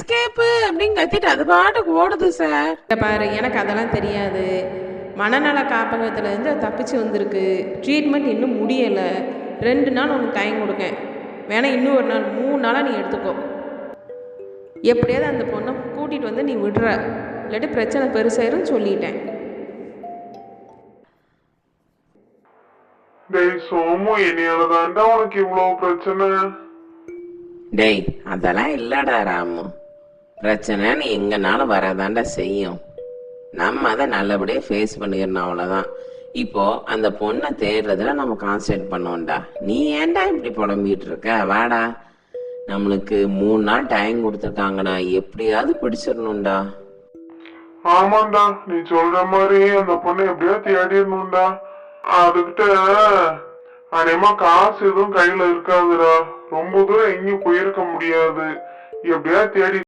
Escape அப்படின்னு கத்திட்டு அது பாட்டுக்கு ஓடுது சார். பாரு, எனக்கு அதெல்லாம் தெரியாது. மனநல காப்பகத்துலேருந்து தப்பிச்சு வந்திருக்கு. ட்ரீட்மெண்ட் இன்னும் முடியலை. 2 நாள் உனக்கு டைம் கொடுக்கேன். வேணா இன்னும் ஒரு நாள் 3 நாளாக நீ எடுத்துக்கோ. எப்படியாவது அந்த பொண்ணை கூட்டிகிட்டு வந்து நீ விடுற, இல்லாட்டி பிரச்சனை பெருசாயிருன்னு சொல்லிட்டேன். டேய் சோமு, என்னையாலதான்டா உனக்கு இவ்வளவு பிரச்சனை. டேய் அதெல்லாம் இல்லடா ராமு. பிரச்சனை நீ எங்கனாலும் வரதாண்டா செய்யும். நம்ம அதை நல்லபடியாக ஃபேஸ் பண்ணிக்கிறோம், அவ்வளோதான். இப்போ அந்த பொண்ணை தேடுறதுல நம்ம கான்சன்ட்ரேட் பண்ணுவோம்டா. நீ ஏன்டா இப்படி புலம்பிட்டு இருக்க? வாடா, நம்மளுக்கு 3 நாள் டைம் கொடுத்துருக்காங்கடா, எப்படியாவது பிடிச்சிடணும்டா. ஆமாண்டா, நீ சொல்ற மாதிரி அந்த பொண்ணை எப்படியோ தேடிடணும்டா. அதுகிட்ட அநேகமா காசு எதுவும் கையில இருக்காதுடா. ரொம்ப தூரம் எங்கேயும் போயிருக்க முடியாது. எப்படியா தேடி